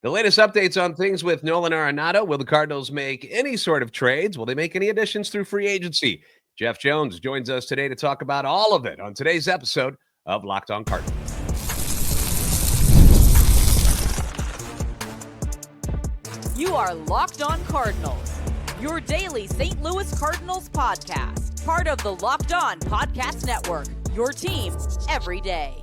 The latest updates on things with Nolan Arenado. Will the Cardinals make any sort of trades? Will they make any additions through free agency? Jeff Jones joins us today to talk about all of it on today's episode of Locked On Cardinals. You are Locked On Cardinals, your daily St. Louis Cardinals podcast. Part of the Locked On Podcast Network, your team every day.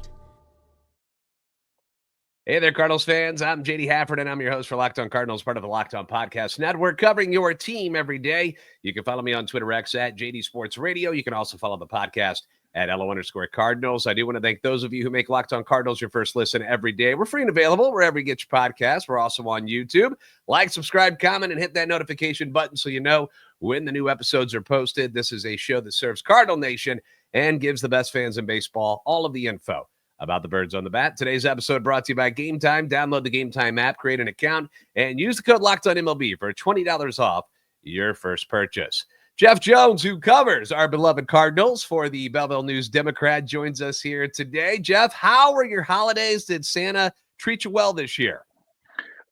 Hey there, Cardinals fans. I'm JD Hafford, and I'm your host for Locked On Cardinals, part of the Locked On Podcast Network, covering your team every day. You can follow me on Twitter X at JD Sports Radio. You can also follow the podcast at LO_Cardinals. I do want to thank those of you who make Locked On Cardinals your first listen every day. We're free and available wherever you get your podcasts. We're also on YouTube. Like, subscribe, comment, and hit that notification button so you know when the new episodes are posted. This is a show that serves Cardinal Nation and gives the best fans in baseball all of the info about the birds on the bat. Today's episode brought to you by Gametime. Download the Gametime app, create an account, and use the code LOCKEDONMLB for $20 off your first purchase. Jeff Jones, who covers our beloved Cardinals for the Belleville News Democrat, joins us here today. Jeff, how were your holidays? Did Santa treat you well this year?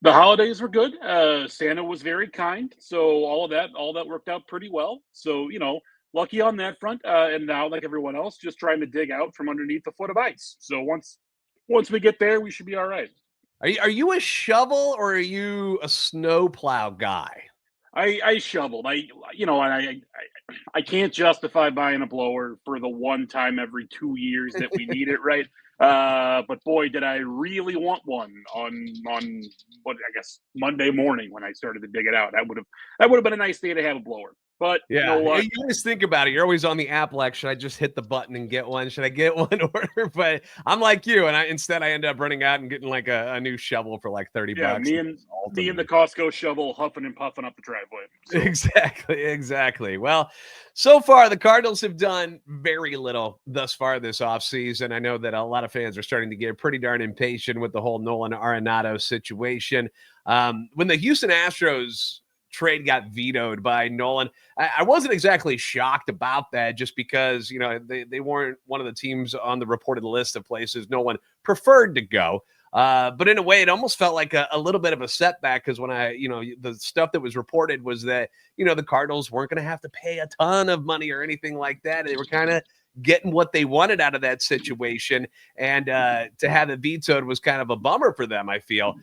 The holidays were good. Santa was very kind, so all that worked out pretty well. So, lucky on that front. And now, like everyone else, just trying to dig out from underneath the foot of ice. So once we get there, we should be all right. Are you a shovel or are you a snowplow guy? I shoveled. I can't justify buying a blower for the one time every 2 years that we need it, right? But boy, did I really want one on what I guess Monday morning when I started to dig it out. That would have been a nice day to have a blower. But yeah, you know what? You always think about it. You're always on the app like, should I just hit the button and get one? Should I get one order? But I'm like you, and I end up running out and getting like a new shovel for like $30. Yeah, me and the Costco shovel huffing and puffing up the driveway. So. Exactly. Well, so far the Cardinals have done very little thus far this offseason. I know that a lot of fans are starting to get pretty darn impatient with the whole Nolan Arenado situation. When the Houston Astros trade got vetoed by Nolan, I wasn't exactly shocked about that, just because they weren't one of the teams on the reported list of places Nolan preferred to go. But in a way, it almost felt like a little bit of a setback, because when the stuff that was reported was that the Cardinals weren't going to have to pay a ton of money or anything like that. They were kind of getting what they wanted out of that situation, and to have it vetoed was kind of a bummer for them, I feel.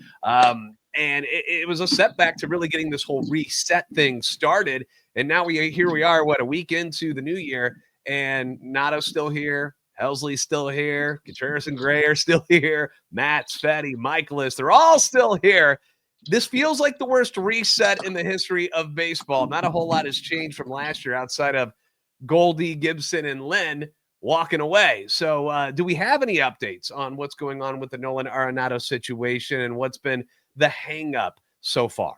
And it was a setback to really getting this whole reset thing started. And now here we are, a week into the new year, and Nado's still here. Helsley's still here. Contreras and Gray are still here. Matz, Fetty, Mikolas, they're all still here. This feels like the worst reset in the history of baseball. Not a whole lot has changed from last year outside of Goldie, Gibson, and Lynn walking away. So do we have any updates on what's going on with the Nolan Arenado situation and what's been the hang up so far?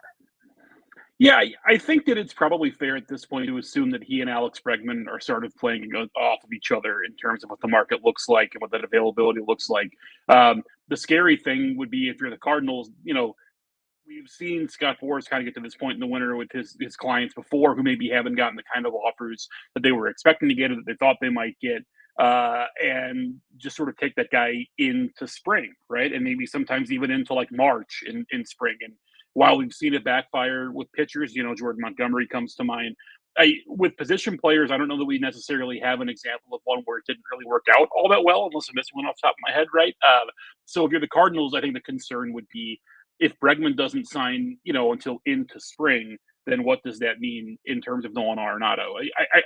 Yeah, I think that it's probably fair at this point to assume that he and Alex Bregman are sort of playing off of each other in terms of what the market looks like and what that availability looks like. The scary thing would be if you're the Cardinals, we've seen Scott Boras kind of get to this point in the winter with his clients before, who maybe haven't gotten the kind of offers that they were expecting to get or that they thought they might get. And just sort of take that guy into spring, right? And maybe sometimes even into like March in spring. And while we've seen it backfire with pitchers, Jordan Montgomery comes to mind. With position players, I don't know that we necessarily have an example of one where it didn't really work out all that well, unless I missed one off the top of my head, right? So if you're the Cardinals, I think the concern would be if Bregman doesn't sign, until into spring, then what does that mean in terms of Nolan Arenado?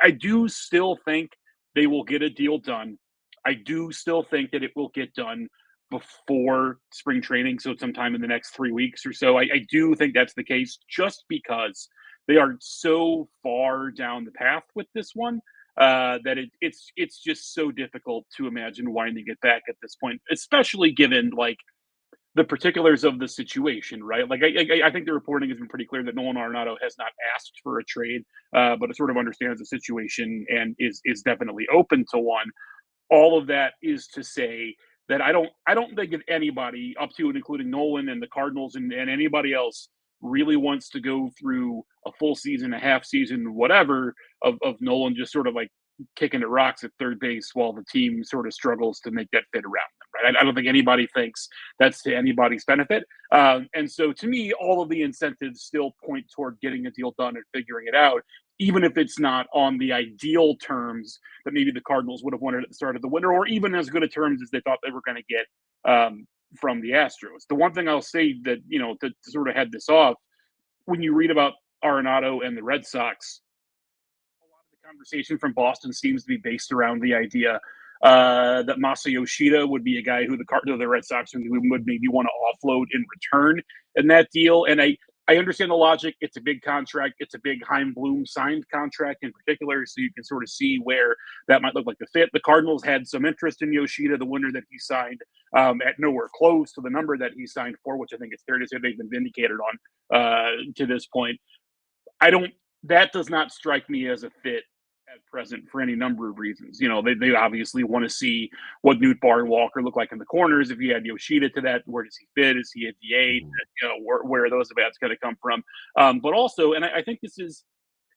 I do still think they will get a deal done. I do still think that it will get done before spring training, so sometime in the next 3 weeks or so. I do think that's the case, just because they are so far down the path with this one that it's just so difficult to imagine winding it back at this point, especially given the particulars of the situation, right? I think the reporting has been pretty clear that Nolan Arenado has not asked for a trade, but it sort of understands the situation and is definitely open to one. All of that is to say that I don't think that anybody, up to and including Nolan and the Cardinals and anybody else, really wants to go through a full season, a half season, whatever, of Nolan just sort of kicking at rocks at third base while the team sort of struggles to make that fit around them, right? I don't think anybody thinks that's to anybody's benefit. And so to me, all of the incentives still point toward getting a deal done and figuring it out, even if it's not on the ideal terms that maybe the Cardinals would have wanted at the start of the winter, or even as good a terms as they thought they were going to get from the Astros. The one thing I'll say that, to sort of head this off, when you read about Arenado and the Red Sox, a lot of the conversation from Boston seems to be based around the idea that Masa Yoshida would be a guy who the Red Sox would maybe want to offload in return in that deal. And I understand the logic. It's a big contract. It's a big Chaim Bloom signed contract in particular, so you can sort of see where that might look like the fit. The Cardinals had some interest in Yoshida, the winner that he signed, at nowhere close to the number that he signed for, which I think it's fair to say they've been vindicated on to this point. That does not strike me as a fit at present for any number of reasons. They obviously want to see what Newt Bar Walker look like in the corners. If you add Yoshida to that, where does he fit? Is he a DH? Where are those bats going to come from? But also, and I think this is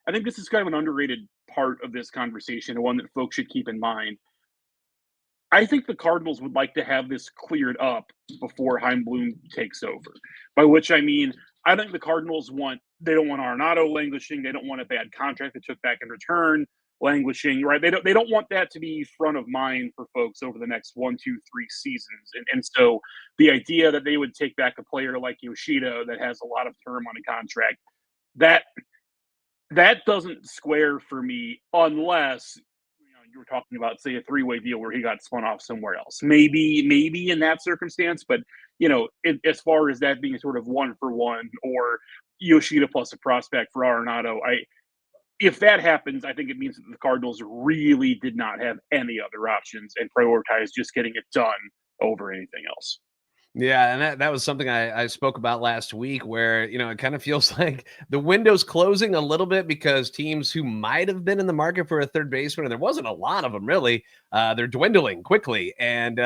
kind of an underrated part of this conversation, and one that folks should keep in mind. I think the Cardinals would like to have this cleared up before Chaim Bloom takes over. By which I mean, I think the Cardinals they don't want Arenado languishing. They don't want a bad contract they took back in return languishing, right? They don't want that to be front of mind for folks over the next 1, 2, 3 seasons. And so the idea that they would take back a player like Yoshida that has a lot of term on a contract, that doesn't square for me unless you were talking about, say, a 3-way deal where he got spun off somewhere else. Maybe in that circumstance, but as far as that being sort of 1-for-1 or Yoshida plus a prospect for Arenado, if that happens, I think it means that the Cardinals really did not have any other options and prioritized just getting it done over anything else. Yeah, and that was something I spoke about last week where, it kind of feels like the window's closing a little bit because teams who might have been in the market for a third baseman, and there wasn't a lot of them really, they're dwindling quickly. And,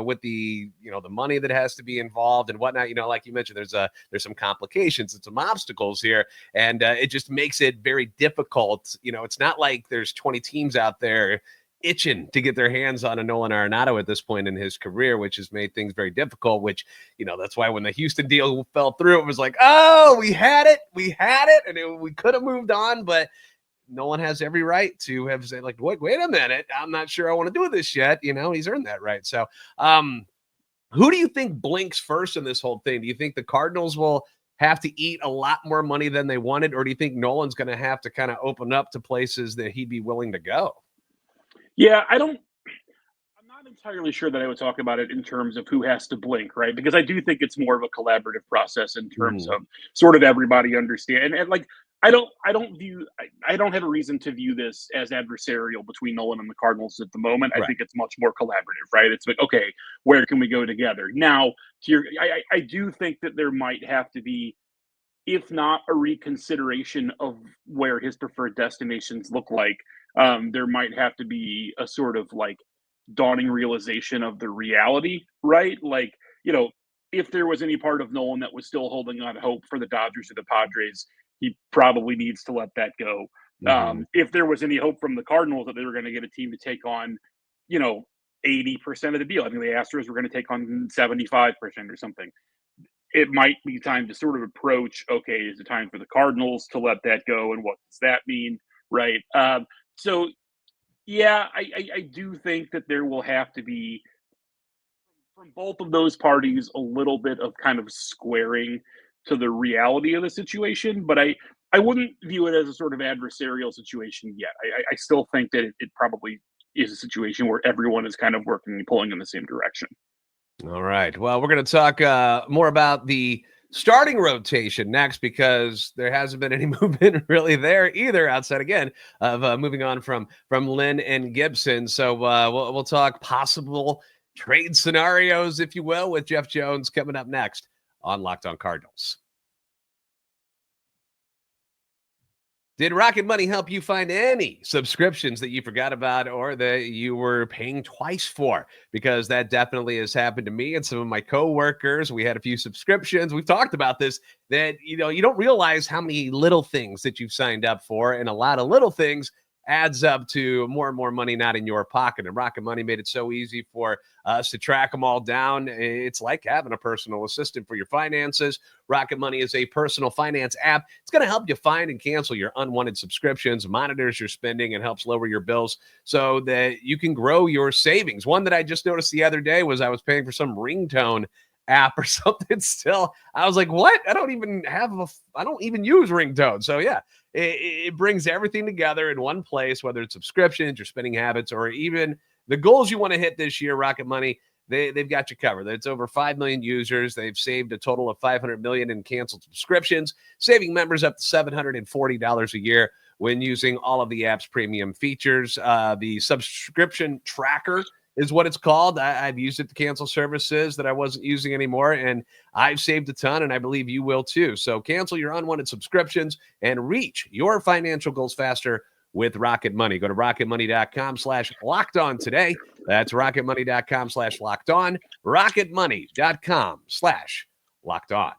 with the money that has to be involved and whatnot, like you mentioned, there's some complications and some obstacles here. And it just makes it very difficult. It's not like there's 20 teams out there itching to get their hands on a Nolan Arenado at this point in his career, which has made things very difficult, which, that's why when the Houston deal fell through, it was like, oh, we had it, and we could have moved on, but Nolan has every right to have said, like, wait a minute, I'm not sure I want to do this yet. He's earned that right. So who do you think blinks first in this whole thing? Do you think the Cardinals will have to eat a lot more money than they wanted, or do you think Nolan's going to have to kind of open up to places that he'd be willing to go? Yeah, I'm not entirely sure that I would talk about it in terms of who has to blink, right? Because I do think it's more of a collaborative process in terms of sort of everybody understand. And like, I don't have a reason to view this as adversarial between Nolan and the Cardinals at the moment. I think it's much more collaborative, right? It's like, okay, where can we go together? Now, I do think that there might have to be, if not a reconsideration of where his preferred destinations look like, there might have to be a sort of like dawning realization of the reality, right? Like, if there was any part of Nolan that was still holding on hope for the Dodgers or the Padres, he probably needs to let that go. If there was any hope from the Cardinals that they were going to get a team to take on, 80% of the deal, I think the Astros were going to take on 75% or something. It might be time to sort of approach, okay, is it time for the Cardinals to let that go? And what does that mean? Right. So, yeah, I do think that there will have to be, from both of those parties, a little bit of kind of squaring to the reality of the situation. But I wouldn't view it as a sort of adversarial situation yet. I still think that it probably is a situation where everyone is kind of working and pulling in the same direction. All right. Well, we're going to talk more about the starting rotation next, because there hasn't been any movement really there either, outside again of moving on from Lynn and Gibson. So we'll talk possible trade scenarios, if you will, with Jeff Jones coming up next on Locked On Cardinals. Did Rocket Money help you find any subscriptions that you forgot about or that you were paying twice for? Because that definitely has happened to me and some of my coworkers. We had a few subscriptions. We've talked about this, that you don't realize how many little things that you've signed up for, and a lot of little things adds up to more and more money not in your pocket. And Rocket Money made it so easy for us to track them all down. It's like having a personal assistant for your finances. Rocket Money is a personal finance app. It's going to help you find and cancel your unwanted subscriptions, monitors your spending, and helps lower your bills so that you can grow your savings. One that I just noticed the other day was I was paying for some ringtone app or something still. I was like, what? I don't even use ringtone. So yeah, it brings everything together in one place, whether it's subscriptions, your spending habits, or even the goals you want to hit this year. Rocket Money, they've got you covered. It's over 5 million users. They've saved a total of $500 million in canceled subscriptions, saving members up to $740 a year when using all of the app's premium features. The subscription tracker is what it's called. I've used it to cancel services that I wasn't using anymore, and I've saved a ton, and I believe you will too. So cancel your unwanted subscriptions and reach your financial goals faster with Rocket Money. Go to rocketmoney.com/lockedon today. That's rocketmoney.com/lockedon. rocketmoney.com/lockedon.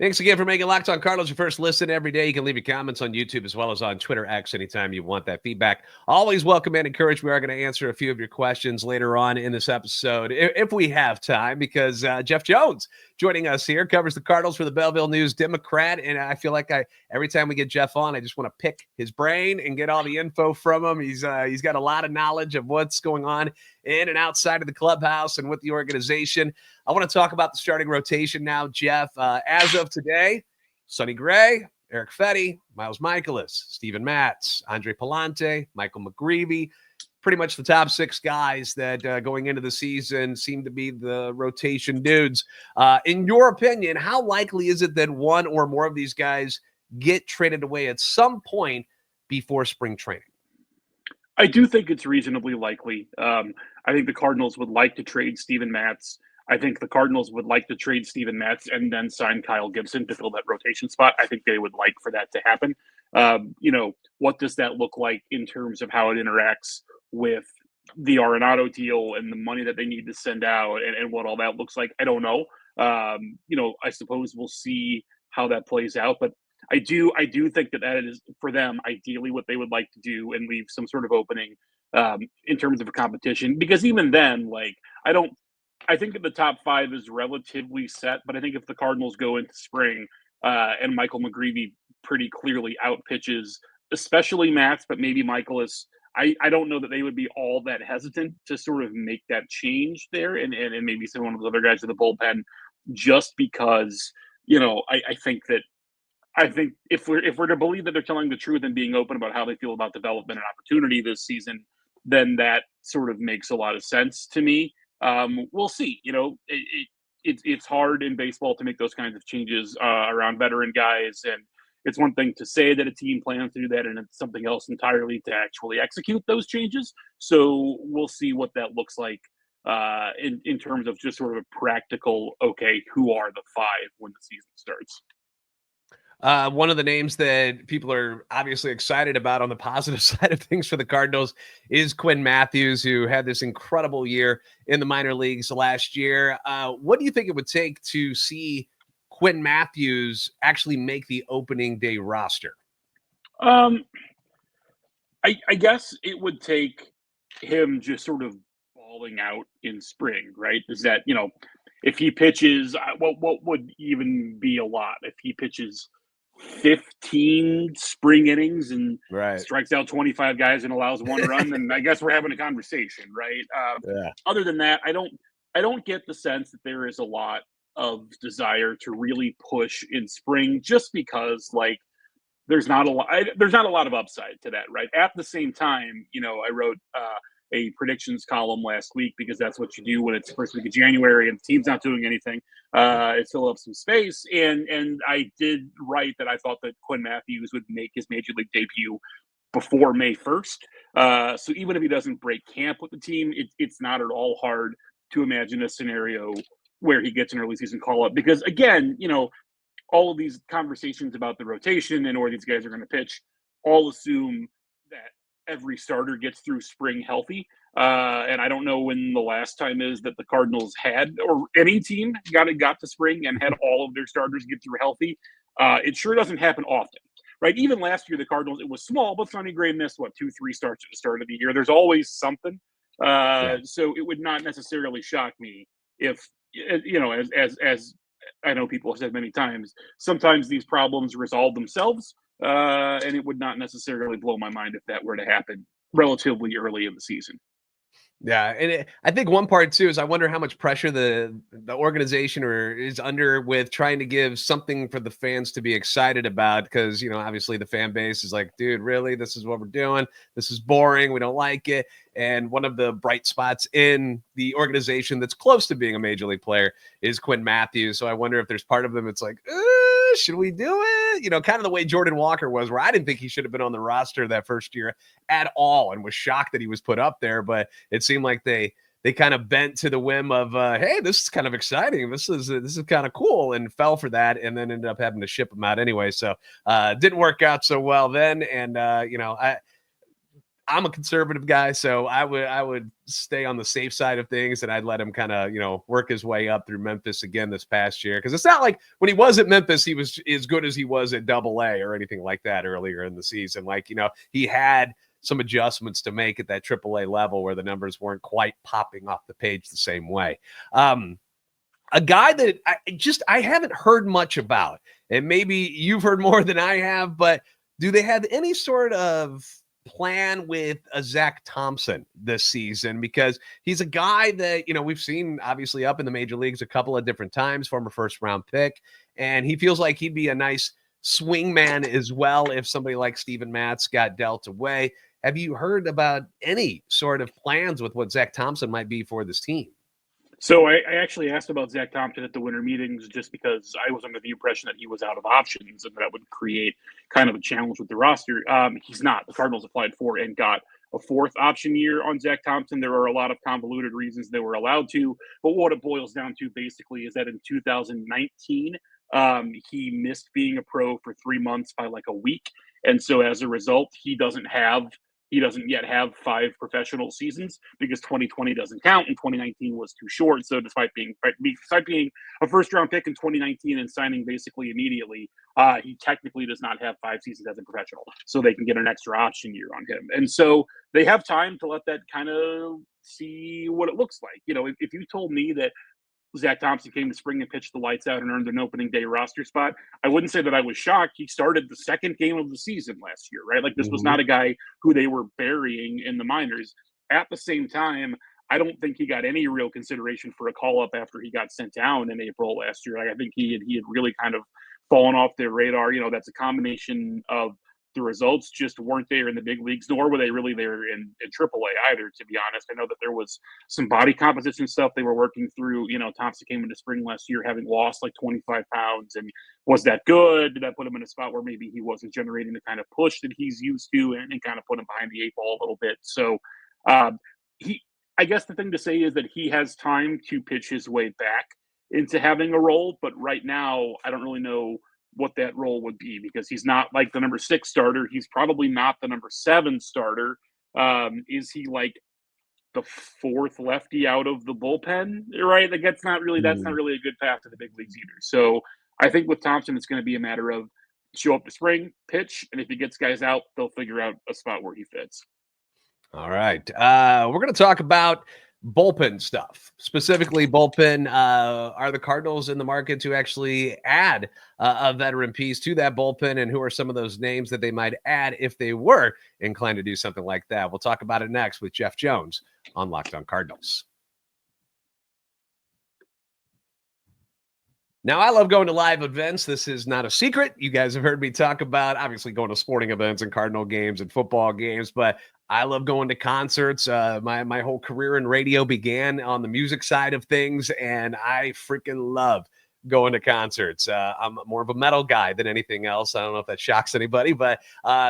Thanks again for making Locked On Cardinals your first listen every day. You can leave your comments on YouTube as well as on Twitter X anytime you want that feedback. Always welcome and encourage. We are going to answer a few of your questions later on in this episode if we have time, because Jeff Jones joining us here covers the Cardinals for the Belleville News Democrat, and I feel like every time we get Jeff on, I just want to pick his brain and get all the info from him. He's got a lot of knowledge of what's going on in and outside of the clubhouse and with the organization. I want to talk about the starting rotation now, Jeff. As of today, Sonny Gray, Eric Fetty, Miles Mikolas, Steven Matz, Andre Palante, Michael McGreevy, pretty much the top 6 guys that going into the season seem to be the rotation dudes. In your opinion, how likely is it that one or more of these guys get traded away at some point before spring training? I do think it's reasonably likely. I think the Cardinals would like to trade Steven Matz. I think the Cardinals would like to trade Steven Matz and then sign Kyle Gibson to fill that rotation spot. I think they would like for that to happen. What does that look like in terms of how it interacts with the Arenado deal and the money that they need to send out and what all that looks like? I don't know. I suppose we'll see how that plays out. But I do think that is, for them, ideally what they would like to do and leave some sort of opening in terms of a competition. Because even then, I think that the top 5 is relatively set, but I think if the Cardinals go into spring and Michael McGreevy pretty clearly outpitches, especially Matz, but maybe Mikolas, I don't know that they would be all that hesitant to sort of make that change there and maybe some one of those other guys in the bullpen, just because, I think if we're to believe that they're telling the truth and being open about how they feel about development and opportunity this season, then that sort of makes a lot of sense to me. We'll see. It's hard in baseball to make those kinds of changes around veteran guys, and it's one thing to say that a team plans to do that, and it's something else entirely to actually execute those changes. So we'll see what that looks like in terms of just sort of a practical, okay, who are the 5 when the season starts? One of the names that people are obviously excited about on the positive side of things for the Cardinals is Quinn Mathews, who had this incredible year in the minor leagues last year. What do you think it would take to see Quinn Mathews actually make the opening day roster? I guess it would take him just sort of balling out in spring, right? Is that, if he pitches, what would even be a lot? If he pitches 15 spring innings and strikes out 25 guys and allows 1 run, then I guess we're having a conversation, right? Other than that, I don't get the sense that there is a lot of desire to really push in spring, just because there's not a lot of upside to that, right? At the same time, I wrote a predictions column last week because that's what you do when it's the first week of January and the team's not doing anything. It's fill up some space, and I did write that I thought that Quinn Mathews would make his major league debut before May 1st. So even if he doesn't break camp with the team, it's not at all hard to imagine a scenario where he gets an early season call up. Because again, all of these conversations about the rotation and where these guys are going to pitch all assume that every starter gets through spring healthy. And I don't know when the last time is that the Cardinals had, or any team got to spring and had all of their starters get through healthy. It sure doesn't happen often, right? Even last year, the Cardinals, it was small, but Sonny Gray missed, 2-3 starts at the start of the year. There's always something. So it would not necessarily shock me if, as I know people have said many times, sometimes these problems resolve themselves, and it would not necessarily blow my mind if that were to happen relatively early in the season. Yeah, and I think one part too is I wonder how much pressure the organization is under with trying to give something for the fans to be excited about, because obviously the fan base is like, dude, really, this is what we're doing? This is boring. We don't like it. And one of the bright spots in the organization that's close to being a major league player is Quinn Mathews. So I wonder if there's part of them it's like, should we do it? Kind of the way Jordan Walker was, where I didn't think he should have been on the roster that first year at all, and was shocked that he was put up there. But it seemed like they kind of bent to the whim of, hey, this is kind of exciting. This is kind of cool, and fell for that, and then ended up having to ship him out anyway. So didn't work out so well then. And I'm a conservative guy, so I would stay on the safe side of things, and I'd let him kind of, work his way up through Memphis again this past year. Because it's not like when he was at Memphis, he was as good as he was at AA or anything like that earlier in the season. Like, he had some adjustments to make at that AAA level where the numbers weren't quite popping off the page the same way. A guy that I haven't heard much about, and maybe you've heard more than I have, but do they have any sort of plan with a Zach Thompson this season? Because he's a guy that, we've seen obviously up in the major leagues a couple of different times, former first round pick, and he feels like he'd be a nice swing man as well if somebody like Steven Matz got dealt away. Have you heard about any sort of plans with what Zach Thompson might be for this team? So I actually asked about Zach Thompson at the winter meetings, just because I was under the impression that he was out of options and that would create kind of a challenge with the roster. He's not. The Cardinals applied for and got a fourth option year on Zach Thompson. There are a lot of convoluted reasons they were allowed to, but what it boils down to basically is that in 2019, he missed being a pro for 3 months by like a week. And so as a result, he doesn't yet have 5 professional seasons, because 2020 doesn't count and 2019 was too short. So despite being a first round pick in 2019 and signing basically immediately, he technically does not have 5 seasons as a professional. So they can get an extra option year on him. And so they have time to let that kind of see what it looks like. If you told me that Zach Thompson came to spring and pitched the lights out and earned an opening day roster spot, I wouldn't say that I was shocked. He started the second game of the season last year, right? Like, this was not a guy who they were burying in the minors. At the same time, I don't think he got any real consideration for a call up after he got sent down in April last year. Like, I think he had really kind of fallen off their radar. That's a combination of the results just weren't there in the big leagues, nor were they really there in AAA either, to be honest. I know that there was some body composition stuff they were working through. Thompson came into spring last year having lost like 25 pounds. And was that good? Did that put him in a spot where maybe he wasn't generating the kind of push that he's used to, and kind of put him behind the 8 ball a little bit? So I guess the thing to say is that he has time to pitch his way back into having a role. But right now, I don't really know what that role would be, because he's not like the number 6 starter. He's probably not the number 7 starter. Is he like the 4th lefty out of the bullpen? Right? Like, that's not really a good path to the big leagues either. So I think with Thompson, it's going to be a matter of show up to spring, pitch, and if he gets guys out, they'll figure out a spot where he fits. All right. We're going to talk about bullpen stuff, specifically bullpen. Are the Cardinals in the market to actually add a veteran piece to that bullpen, and who are some of those names that they might add if they were inclined to do something like that? We'll talk about it next with Jeff Jones on Locked On Cardinals. Now, I love going to live events. This is not a secret. You guys have heard me talk about, obviously, going to sporting events and Cardinal games and football games, but I love going to concerts. My whole career in radio began on the music side of things, and I freaking love going to concerts. I'm more of a metal guy than anything else. I don't know if that shocks anybody, but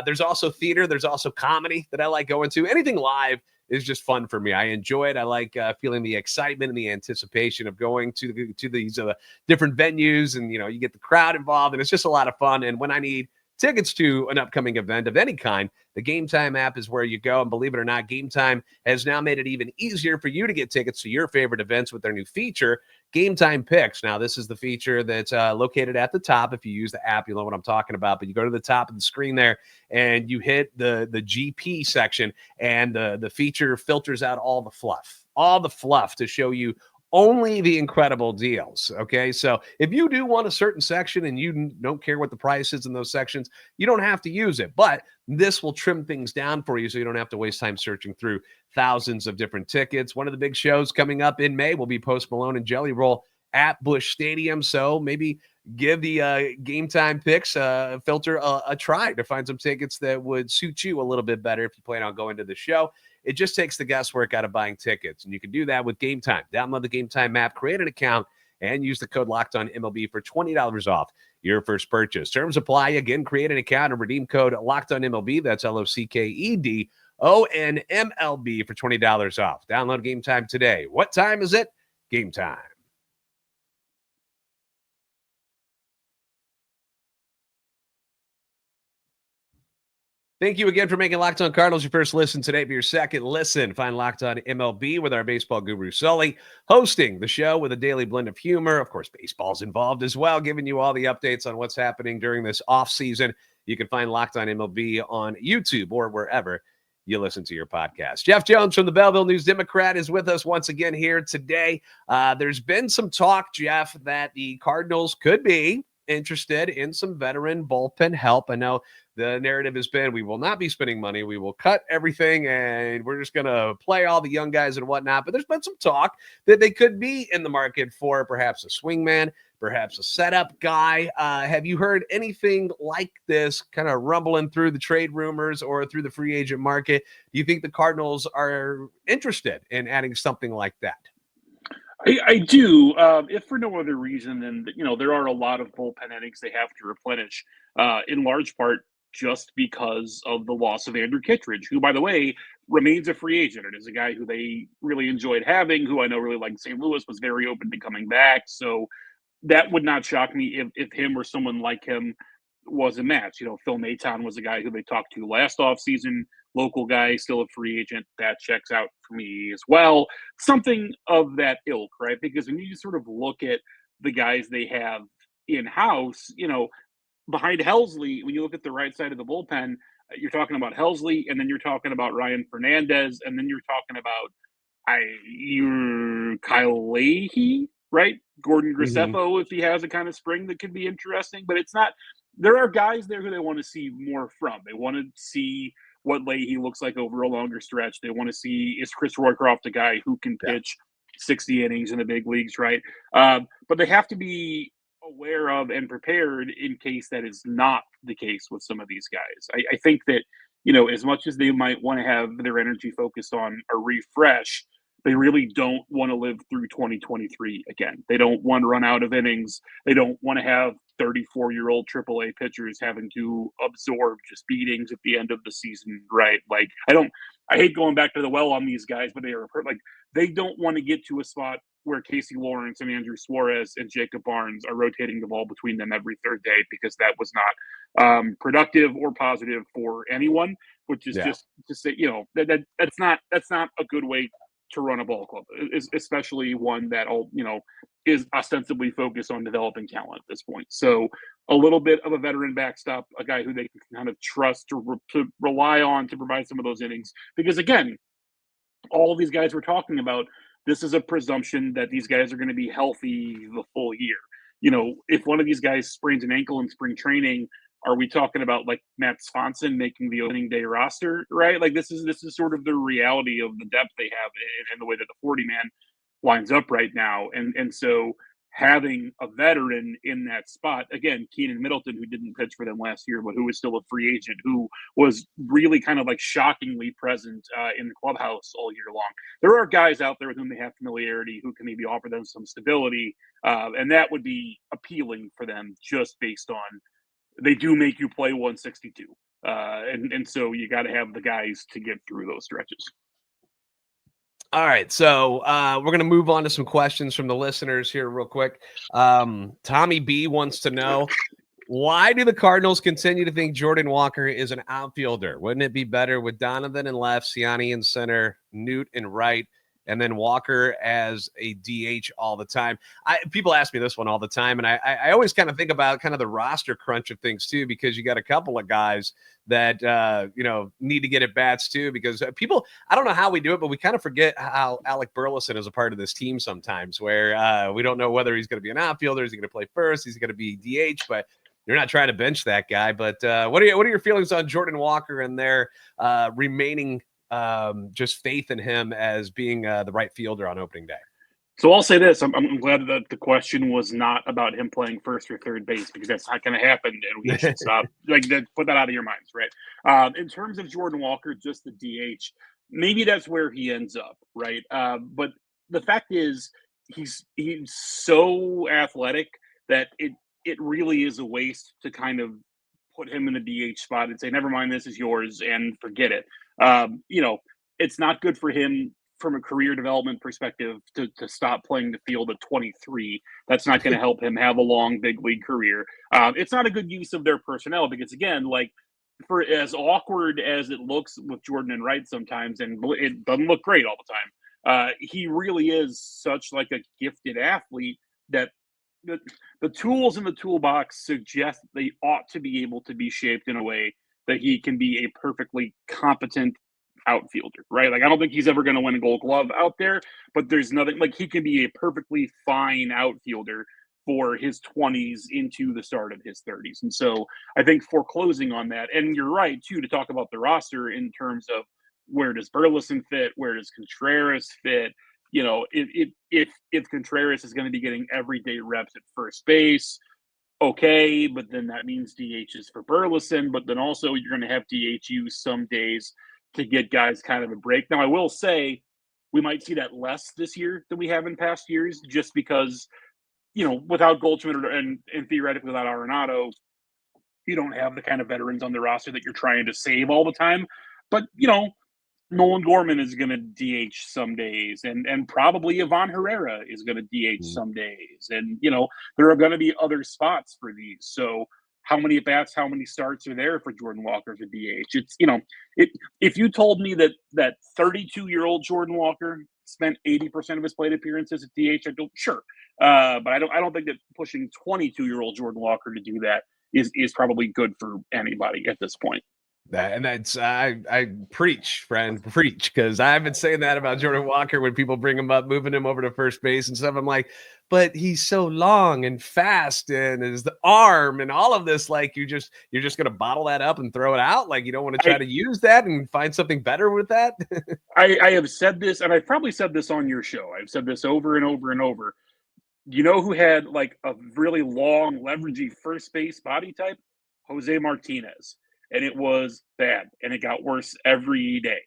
there's also theater. There's also comedy that I like going to. Anything live is just fun for me. I enjoy it. I like feeling the excitement and the anticipation of going to these different venues, and you get the crowd involved, and it's just a lot of fun. And when I need tickets to an upcoming event of any kind, the Gametime app is where you go. And believe it or not, Gametime has now made it even easier for you to get tickets to your favorite events with their new feature, Gametime Picks. Now, this is the feature that's located at the top. If you use the app, you'll know what I'm talking about. But you go to the top of the screen there and you hit the GP section, and the feature filters out all the fluff to show you only the incredible deals. Okay. So if you do want a certain section and you don't care what the price is in those sections, you don't have to use it, but this will trim things down for you so you don't have to waste time searching through thousands of different tickets. One of the big shows coming up in May will be Post Malone and Jelly Roll at Busch Stadium. So maybe give the Gametime Picks filter a try to find some tickets that would suit you a little bit better if you plan on going to the show. It just takes the guesswork out of buying tickets, and you can do that with Gametime. Download the Gametime app, create an account, and use the code LOCKEDONMLB for $20 off your first purchase. Terms apply. Again, create an account and redeem code LOCKEDONMLB. That's LOCKEDONMLB for $20 off. Download Gametime today. What time is it? Gametime. Thank you again for making Locked On Cardinals your first listen today. For your second listen, find Locked On MLB with our baseball guru Sully, hosting the show with a daily blend of humor. Of course, baseball's involved as well, giving you all the updates on what's happening during this offseason. You can find Locked On MLB on YouTube or wherever you listen to your podcast. Jeff Jones from the Belleville News-Democrat is with us once again here today. There's been some talk, Jeff, that the Cardinals could be interested in some veteran bullpen help. I know the narrative has been, we will not be spending money. We will cut everything, and we're just going to play all the young guys and whatnot. But there's been some talk that they could be in the market for perhaps a swingman, perhaps a setup guy. Have you heard anything like this kind of rumbling through the trade rumors or through the free agent market? Do you think the Cardinals are interested in adding something like that? I do, if for no other reason than, there are a lot of bullpen innings they have to replenish, in large part just because of the loss of Andrew Kittredge, who, by the way, remains a free agent. It is a guy who they really enjoyed having, who I know really liked St. Louis, was very open to coming back. So that would not shock me if him or someone like him was a match. Phil Maton was a guy who they talked to last offseason, local guy, still a free agent. That checks out for me as well. Something of that ilk, right? Because when you sort of look at the guys they have in-house, behind Helsley, when you look at the right side of the bullpen, you're talking about Helsley, and then you're talking about Ryan Fernandez, and then you're talking about Kyle Leahy, right? Gordon Graceffo, if he has a kind of spring that could be interesting. But it's not – there are guys there who they want to see more from. They want to see what Leahy looks like over a longer stretch. They want to see, is Chris Roycroft a guy who can pitch 60 innings in the big leagues, right? But they have to be aware of and prepared in case that is not the case with some of these guys. I think that, as much as they might want to have their energy focused on a refresh, they really don't want to live through 2023 again. They don't want to run out of innings. They don't want to have 34-year-old AAA pitchers having to absorb just beatings at the end of the season, right? Like, I hate going back to the well on these guys, but they don't want to get to a spot where Casey Lawrence and Andrew Suarez and Jacob Barnes are rotating the ball between them every third day, because that was not productive or positive for anyone, which is just to say, that's not a good way to run a ball club, especially one that is ostensibly focused on developing talent at this point. So a little bit of a veteran backstop, a guy who they can kind of trust to rely on to provide some of those innings. Because again, all of these guys we're talking about, this is a presumption that these guys are going to be healthy the full year. If one of these guys sprains an ankle in spring training, are we talking about like Matt Swanson making the opening day roster, right? Like this is sort of the reality of the depth they have and the way that the 40-man lines up right now. And so having a veteran in that spot, again, Keenan Middleton, who didn't pitch for them last year, but who was still a free agent, who was really kind of like shockingly present in the clubhouse all year long. There are guys out there with whom they have familiarity who can maybe offer them some stability. And that would be appealing for them just based on, they do make you play 162. And so you got to have the guys to get through those stretches. All right, so we're going to move on to some questions from the listeners here real quick. Tommy B wants to know, Why do the Cardinals continue to think Jordan Walker is an outfielder? Wouldn't it be better with Donovan in left, Siani in center, Newt in right, and then Walker as a DH all the time? People ask me this one all the time, and I always kind of think about kind of the roster crunch of things too, because you got a couple of guys that need to get at bats too, because people, I don't know how we do it, but we kind of forget how Alec Burleson is a part of this team sometimes, where we don't know whether he's going to be an outfielder, is he going to play first, is he going to be DH, but you're not trying to bench that guy. But what are your feelings on Jordan Walker and their remaining just faith in him as being the right fielder on opening day? So I'll say this: I'm glad that the question was not about him playing first or third base, because that's not going to happen, and we should stop put that out of your minds, right? In terms of Jordan Walker, just the DH, maybe that's where he ends up, right? But the fact is, he's so athletic that it really is a waste to kind of put him in the DH spot and say, never mind, this is yours, and forget it. It's not good for him from a career development perspective to stop playing the field at 23. That's not going to help him have a long big league career. It's not a good use of their personnel, because again, like, for as awkward as it looks with Jordan and Wright sometimes, and it doesn't look great all the time, he really is such like a gifted athlete that the tools in the toolbox suggest they ought to be able to be shaped in a way that he can be a perfectly competent outfielder, right? Like, I don't think he's ever going to win a Gold Glove out there, but there's nothing like, he can be a perfectly fine outfielder for his 20s into the start of his 30s. And so I think foreclosing on that, and you're right too, to talk about the roster in terms of where does Burleson fit, where does Contreras fit. If Contreras is going to be getting everyday reps at first base, okay, but then that means DH is for Burleson, but then also you're going to have DH use some days to get guys kind of a break. Now, I will say we might see that less this year than we have in past years, just because, without Goldschmidt and theoretically without Arenado, you don't have the kind of veterans on the roster that you're trying to save all the time. But, Nolan Gorman is going to DH some days, and probably Ivan Herrera is going to DH some days. And, there are going to be other spots for these. So how many at-bats, how many starts are there for Jordan Walker to DH? It's, if you told me that 32-year-old Jordan Walker spent 80% of his plate appearances at DH, I'd go, sure. But I don't think that pushing 22-year-old Jordan Walker to do that is probably good for anybody at this point. That's I preach, friend, preach, because I've been saying that about Jordan Walker when people bring him up, moving him over to first base and stuff. I'm like, but he's so long and fast, and his the arm and all of this. Like, you're just gonna bottle that up and throw it out. Like, you don't want to try to use that and find something better with that. I have said this, and I've probably said this on your show. I've said this over and over and over. You know who had like a really long, leveragey first base body type? Jose Martinez. And it was bad, and it got worse every day.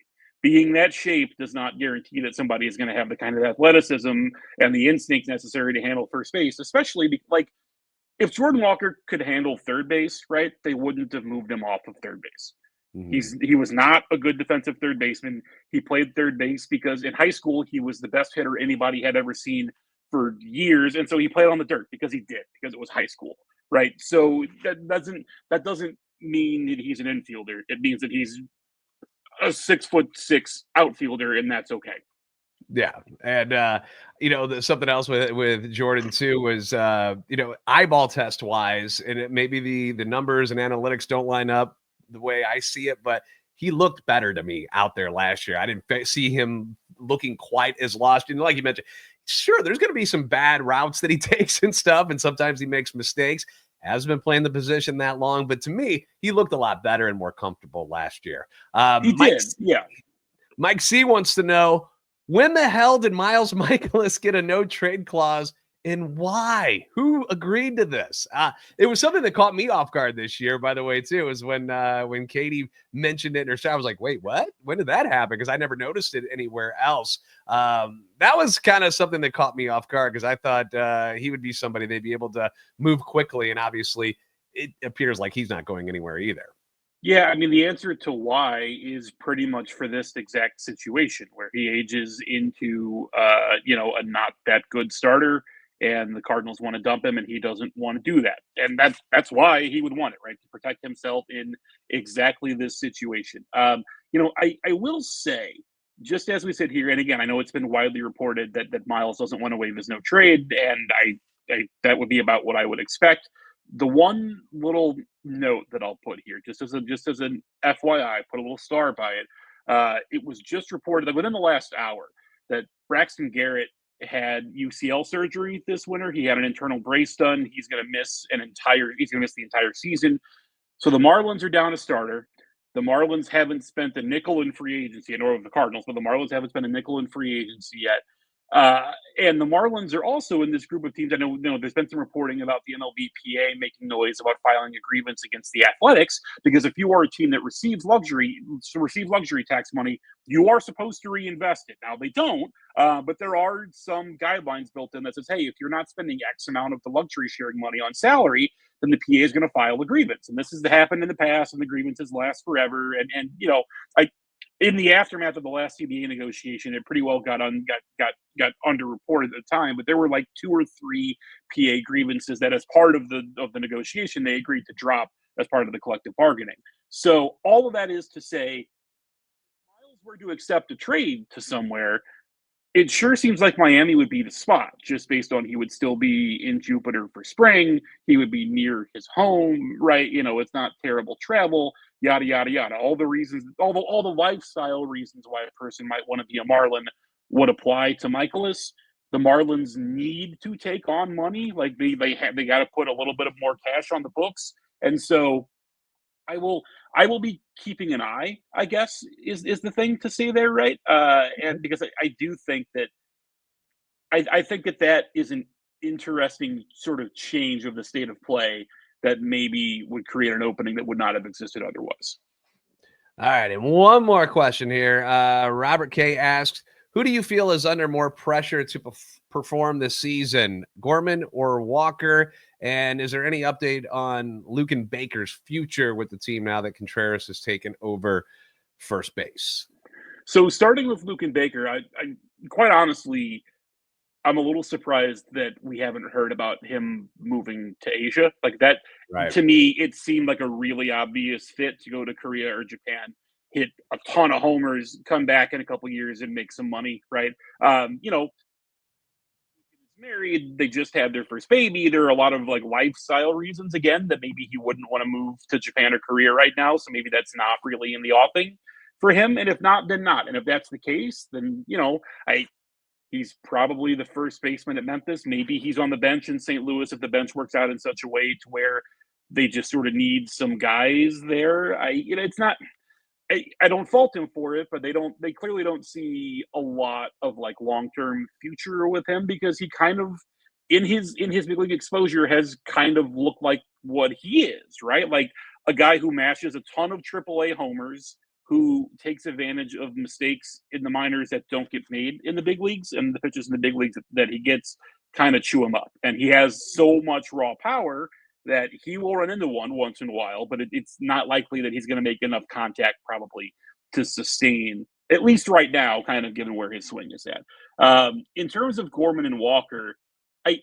Being that shape does not guarantee that somebody is going to have the kind of athleticism and the instinct necessary to handle first base, especially if Jordan Walker could handle third base, right, they wouldn't have moved him off of third base. Mm-hmm. He was not a good defensive third baseman. He played third base because in high school he was the best hitter anybody had ever seen for years, and so he played on the dirt because it was high school, right? So that doesn't mean that he's an infielder. It means that he's a 6'6" outfielder, and that's okay. Yeah. And something else with Jordan too was eyeball test wise, and it maybe the numbers and analytics don't line up the way I see it, but he looked better to me out there last year. I didn't see him looking quite as lost. And like you mentioned, sure, there's going to be some bad routes that he takes and stuff, and sometimes he makes mistakes. Hasn't been playing the position that long, but to me, he looked a lot better and more comfortable last year. He did, yeah. Mike C wants to know, when the hell did Miles Mikolas get a no-trade clause, and why? Who agreed to this? It was something that caught me off guard this year, by the way, too, is when Katie mentioned it in her show. I was like, wait, what? When did that happen? Because I never noticed it anywhere else. That was kind of something that caught me off guard, because I thought he would be somebody they'd be able to move quickly, and obviously it appears like he's not going anywhere either. Yeah, I mean, the answer to why is pretty much for this exact situation where he ages into, a not that good starter. and the Cardinals want to dump him, and he doesn't want to do that. And that's why he would want it, right? To protect himself in exactly this situation. I will say, just as we sit here, and again, I know it's been widely reported that Miles doesn't want to waive his no trade, and I that would be about what I would expect. The one little note that I'll put here, just as an FYI, put a little star by it. It was just reported that within the last hour that Braxton Garrett had UCL surgery this winter. He had an internal brace done. He's going to miss the entire season. So the Marlins are down a starter. The Marlins haven't spent a nickel in free agency, nor have the Cardinals, but the Marlins haven't spent a nickel in free agency yet. And the Marlins are also in this group of teams. I know, there's been some reporting about the MLBPA making noise about filing a grievance against the Athletics, because if you are a team that receives luxury tax money, you are supposed to reinvest it. Now they don't, but there are some guidelines built in that says, hey, if you're not spending X amount of the luxury sharing money on salary, then the PA is going to file a grievance. And this has happened in the past, and the grievances last forever. And in the aftermath of the last CBA negotiation, it pretty well got underreported at the time, but there were like 2 or 3 PA grievances that, as part of the negotiation, they agreed to drop as part of the collective bargaining. So all of that is to say, if Miles were to accept a trade to somewhere, it sure seems like Miami would be the spot, just based on he would still be in Jupiter for spring. He would be near his home, right? It's not terrible travel, yada, yada, yada. All the reasons, all the lifestyle reasons why a person might want to be a Marlin would apply to Mikolas. The Marlins need to take on money. Like they got to put a little bit of more cash on the books. And so I will be keeping an eye, I guess, is the thing to say there, right? And because I do think that I think that is an interesting sort of change of the state of play that maybe would create an opening that would not have existed otherwise. All right, and one more question here. Robert K asks, who do you feel is under more pressure to perform this season, Gorman or Walker? And is there any update on Luken Baker's future with the team now that Contreras has taken over first base? So starting with Luken Baker, I quite honestly, I'm a little surprised that we haven't heard about him moving to Asia. Like that, right. To me, it seemed like a really obvious fit to go to Korea or Japan, hit a ton of homers, come back in a couple years and make some money, right? Married, they just had their first baby. There are a lot of like lifestyle reasons, again, that maybe he wouldn't want to move to Japan or Korea right now. So maybe that's not really in the offing for him. And if not, then not. And if that's the case, then, he's probably the first baseman at Memphis. Maybe he's on the bench in St. Louis if the bench works out in such a way to where they just sort of need some guys there. It's not, I don't fault him for it, but they clearly don't see a lot of like long-term future with him, because he kind of in his big league exposure has kind of looked like what he is, right? Like a guy who mashes a ton of AAA homers, who takes advantage of mistakes in the minors that don't get made in the big leagues, and the pitchers in the big leagues that he gets kind of chew him up. And he has so much raw power that he will run into one once in a while, but it's not likely that he's going to make enough contact probably to sustain, at least right now, kind of given where his swing is at. In terms of Gorman and Walker, I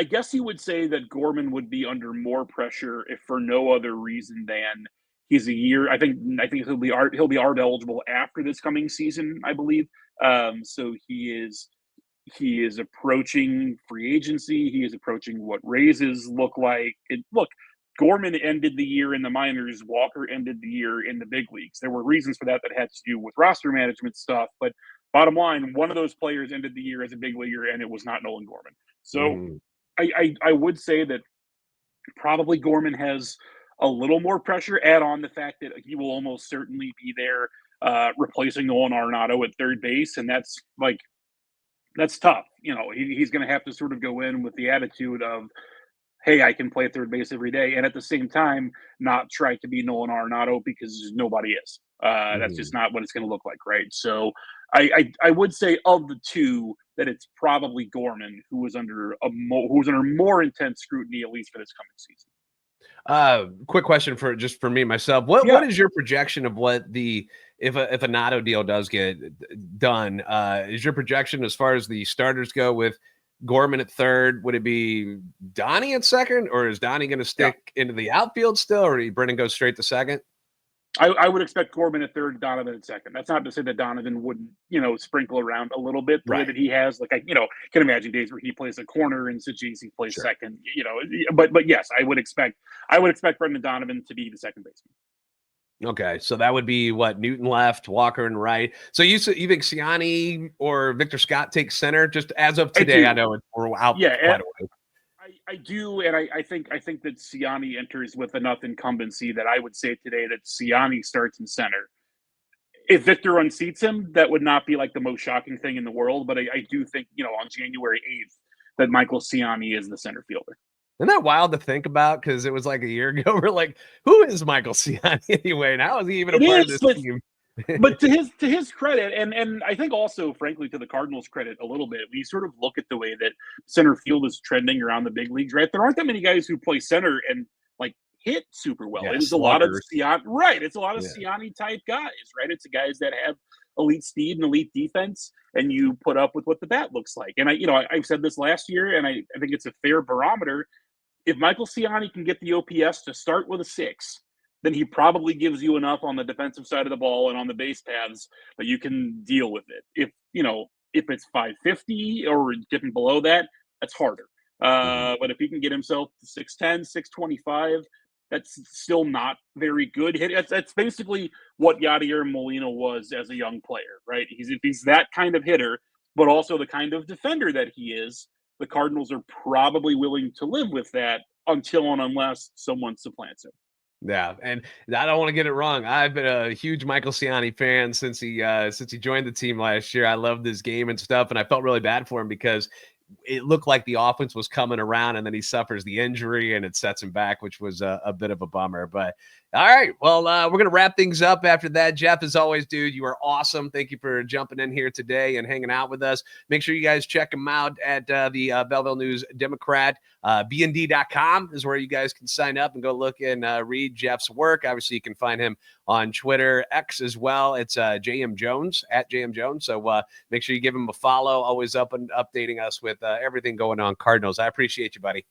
guess you would say that Gorman would be under more pressure if for no other reason than he's a year. I think he'll be ARB eligible after this coming season, I believe. So he is approaching free agency. He is approaching what raises look like. Gorman ended the year in the minors. Walker ended the year in the big leagues. There were reasons for that had to do with roster management stuff. But bottom line, one of those players ended the year as a big leaguer, and it was not Nolan Gorman. So I would say that probably Gorman has a little more pressure. Add on the fact that he will almost certainly be there replacing Nolan Arenado at third base. And that's tough. He's going to have to sort of go in with the attitude of, hey, I can play third base every day. And at the same time, not try to be Nolan Arenado, because nobody is. That's just not what it's going to look like, right? So I would say of the two that it's probably Gorman who was under more intense scrutiny, at least for this coming season. Quick question for me myself. What is your projection of what if a Nato deal does get done? Is your projection as far as the starters go with Gorman at third. Would it be Donnie at second, or is Donnie going to stick into the outfield still, or did Brennan go straight to second? I would expect Gorman at third, Donovan at second. That's not to say that Donovan wouldn't, sprinkle around a little bit the way that he has. Like, I can imagine days where he plays a corner and Sajisi plays second. But yes, I would expect Brendan Donovan to be the second baseman. Okay, so that would be what, Newton left, Walker and right. So you think Siani or Victor Scott takes center just as of today? I know we're out quite a way. I do, and I think that Siani enters with enough incumbency that I would say today that Siani starts in center. If Victor unseats him, that would not be like the most shocking thing in the world. But I do think, on January 8th, that Michael Siani is the center fielder. Isn't that wild to think about? Because it was like a year ago. We're like, who is Michael Siani anyway? And how is he even a part of this team? But to his credit, and I think also, frankly, to the Cardinals' credit a little bit, we sort of look at the way that center field is trending around the big leagues, right? There aren't that many guys who play center and hit super well. Yeah, it's a lot of Siani, right? It's a lot of Siani type guys, right? It's the guys that have elite speed and elite defense, and you put up with what the bat looks like. And I've said this last year, and I think it's a fair barometer. If Michael Siani can get the OPS to start with a 6, then he probably gives you enough on the defensive side of the ball and on the base paths that you can deal with it. If it's 550 or dipping below that, that's harder. But if he can get himself to 610, 625, that's still not very good hit. That's basically what Yadier Molina was as a young player, right? If he's that kind of hitter, but also the kind of defender that he is, the Cardinals are probably willing to live with that until and unless someone supplants him. Yeah, and I don't want to get it wrong. I've been a huge Michael Siani fan since he joined the team last year. I loved his game and stuff, and I felt really bad for him because it looked like the offense was coming around, and then he suffers the injury, and it sets him back, which was a bit of a bummer. But all right, well, we're going to wrap things up after that. Jeff, as always, dude, you are awesome. Thank you for jumping in here today and hanging out with us. Make sure you guys check him out at the Belleville News Democrat. BND.com is where you guys can sign up and go look and read Jeff's work. Obviously, you can find him on Twitter, X as well. It's JM Jones, at JM Jones. So make sure you give him a follow. Always up and updating us with everything going on Cardinals. I appreciate you, buddy.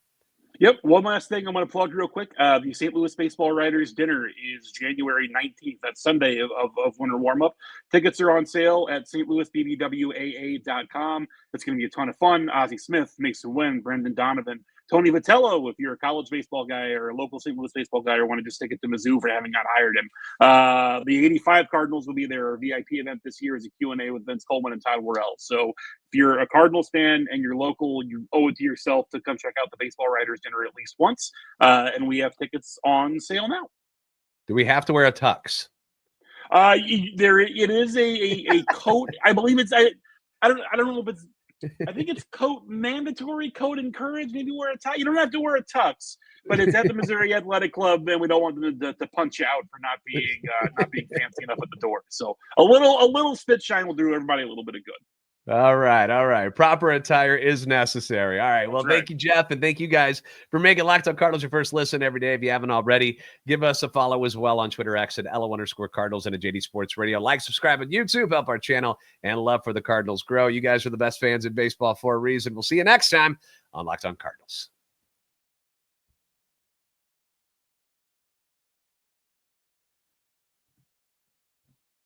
Yep. One last thing I'm going to plug real quick. The St. Louis Baseball Writers Dinner is January 19th. That's Sunday of winter warm-up. Tickets are on sale at stlouisbbwaa.com. It's going to be a ton of fun. Ozzie Smith, Mason Wynn, Brendan Donovan, Tony Vitello, if you're a college baseball guy or a local St. Louis baseball guy or want to just stick it to Mizzou for having not hired him. The 85 Cardinals will be their VIP event this year as a Q&A with Vince Coleman and Todd Worrell. So if you're a Cardinals fan and you're local, you owe it to yourself to come check out the Baseball Writers Dinner at least once. And we have tickets on sale now. Do we have to wear a tux? It is a coat. I believe it's I don't know if it's I think it's coat mandatory, coat encouraged. Maybe wear a tie. You don't have to wear a tux, but it's at the Missouri Athletic Club, and we don't want them to punch you out for not being fancy enough at the door. So a little spit shine will do everybody a little bit of good. All right. Proper attire is necessary. All right. Well, thank you, Jeff, and thank you guys for making Locked On Cardinals your first listen every day. If you haven't already, give us a follow as well on Twitter, X at LO_Cardinals and at JD Sports Radio. Like, subscribe on YouTube, help our channel, and love for the Cardinals grow. You guys are the best fans in baseball for a reason. We'll see you next time on Locked On Cardinals.